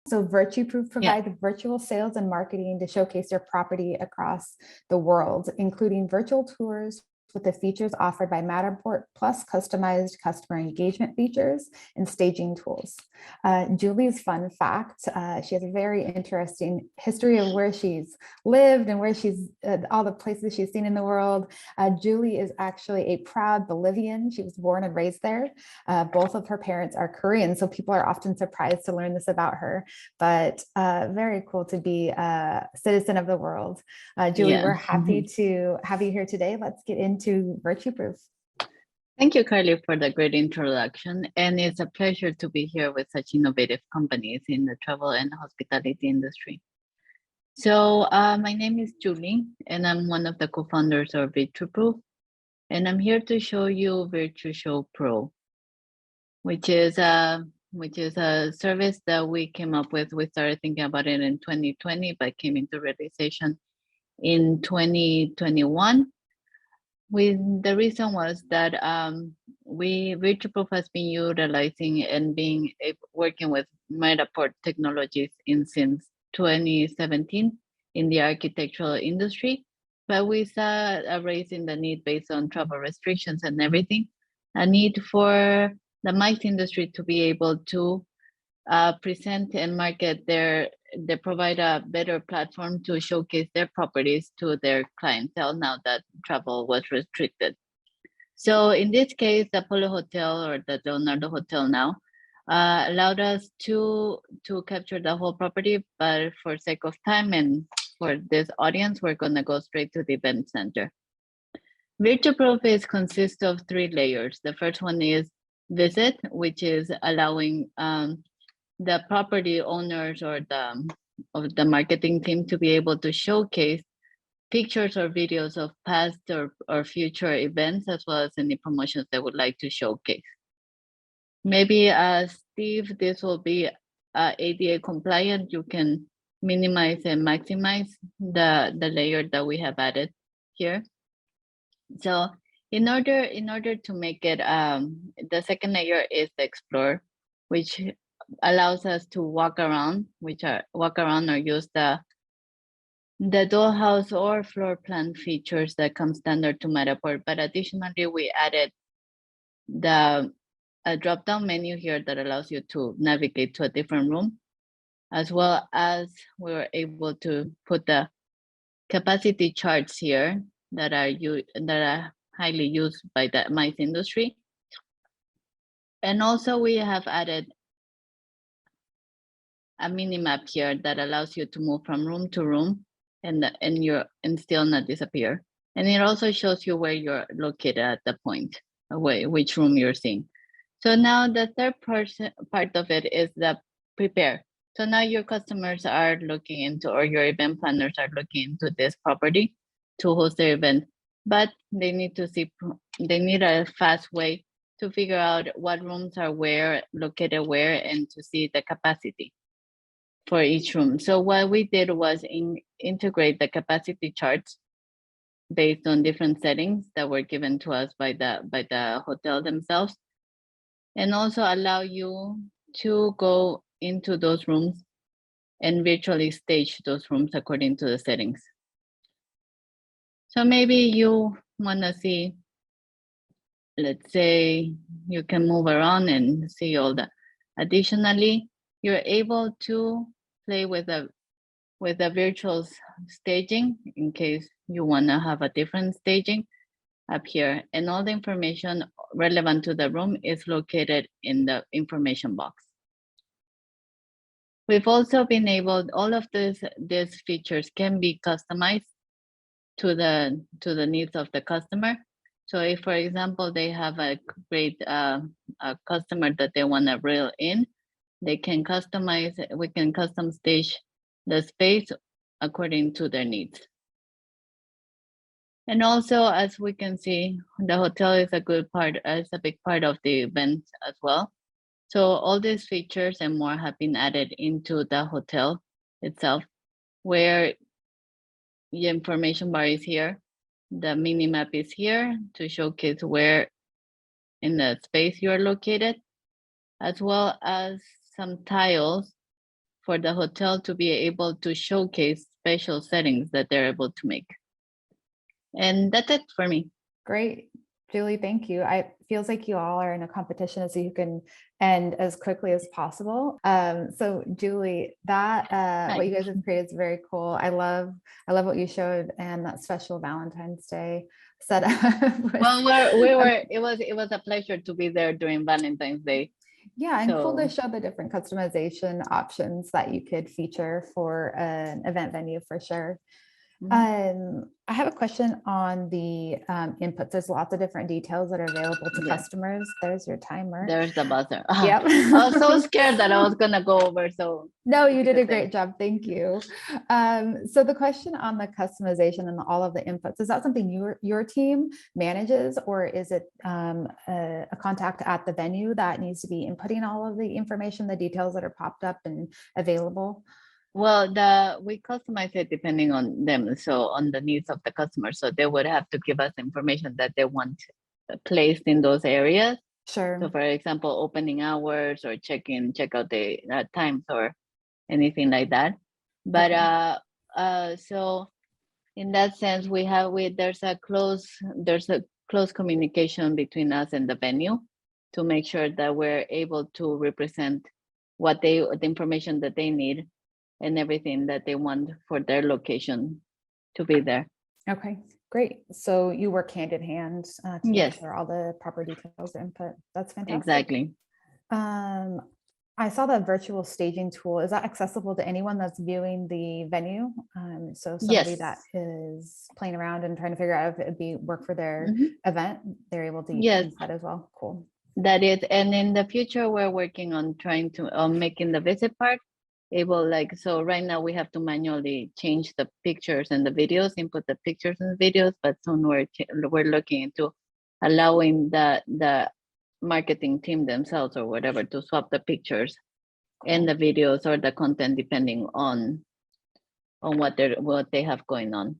So Virtuprove Yeah. provides virtual sales and marketing to showcase your property across the world, including virtual tours with the features offered by Matterport, plus customized customer engagement features and staging tools. Julie's fun fact, she has a very interesting history of where she's lived and where she's, all the places she's seen in the world. Julie is actually a proud Bolivian. She was born and raised there. Both of her parents are Korean, so people are often surprised to learn this about her, but very cool to be a citizen of the world. Julie, Yeah. we're happy to have you here today. Let's get into Virtuprove. Thank you, Carly, for the great introduction. And it's a pleasure to be here with such innovative companies in the travel and hospitality industry. So my name is Julie, and I'm one of the co-founders of Virtuprove. And I'm here to show you Virtual Pro, which is a service that we came up with. We started thinking about it in 2020, but came into realization in 2021. The reason was that Virtuproof has been utilizing and working with Matterport technologies since 2017 in the architectural industry, but we saw a rise in the need based on travel restrictions and everything, a need for the MICE industry to be able to present and market they provide a better platform to showcase their properties to their clientele now that travel was restricted. So in this case, the Polo Hotel or the Leonardo Hotel now allowed us to capture the whole property, but for sake of time and for this audience, we're gonna go straight to the event center. Virtuproof consists of 3 layers. The first one is visit, which is allowing the property owners or the marketing team to be able to showcase pictures or videos of past or future events, as well as any promotions they would like to showcase. Maybe Steve, this will be ADA compliant. You can minimize and maximize the layer that we have added here. So in order to make it, the second layer is the explore, which allows us to walk around or use the dollhouse or floor plan features that come standard to Matterport. But additionally, we added a drop-down menu here that allows you to navigate to a different room, as well as we were able to put the capacity charts here that are highly used by the MICE industry. And also we have added a mini map here that allows you to move from room to room and still not disappear. And it also shows you where you're located at the point, which room you're seeing. So now the third part of it is the prepare. So now your customers are looking into, or your event planners are looking into this property to host their event, but they need a fast way to figure out what rooms are located where, and to see the capacity for each room. So what we did was integrate the capacity charts based on different settings that were given to us by the hotel themselves, and also allow you to go into those rooms and virtually stage those rooms according to the settings. So maybe you wanna see, let's say you can move around and see all the, additionally, you're able to play with a virtual staging in case you wanna have a different staging up here, and all the information relevant to the room is located in the information box. We've also been able, all of these features can be customized to the needs of the customer. So if, for example, they have a great a customer that they want to reel in, they can customize, we can custom stage the space according to their needs. And also, as we can see, the hotel is a big part of the event as well. So all these features and more have been added into the hotel itself, where the information bar is here, the mini map is here to showcase where in the space you're located, as well as some tiles for the hotel to be able to showcase special settings that they're able to make. And that's it for me. Great. Julie, thank you. Feels like you all are in a competition as you can end as quickly as possible. So Julie, that what you guys have created is very cool. I love what you showed, and that special Valentine's Day setup. Well, it was a pleasure to be there during Valentine's Day. Yeah, and cool to show the different customization options that you could feature for an event venue for sure. I have a question on the inputs. There's lots of different details that are available to customers. There's your timer. There's the buzzer. Yep. I was so scared that I was gonna go over. So no, you did a great job. Thank you. So the question on the customization and all of the inputs, is that something your team manages, or is it a contact at the venue that needs to be inputting all of the information, the details that are popped up and available? Well, we customize it depending on them, so on the needs of the customer. So they would have to give us information that they want placed in those areas. Sure. So for example, opening hours or check-in, check-out day times or anything like that. But so in that sense, there's a close communication between us and the venue to make sure that we're able to represent the information that they need and everything that they want for their location to be there. Okay, great. So you work hand in hand to make sure all the proper details are input. That's fantastic. Exactly. I saw the virtual staging tool. Is that accessible to anyone that's viewing the venue? So somebody that is playing around and trying to figure out if it would work for their event, they're able to use that as well. Cool. That is, and in the future, we're working on trying to making the visit part so right now we have to manually change the pictures and the videos, input the pictures and the videos, but soon we're looking into allowing the marketing team themselves or whatever to swap the pictures and the videos or the content depending on what they have going on.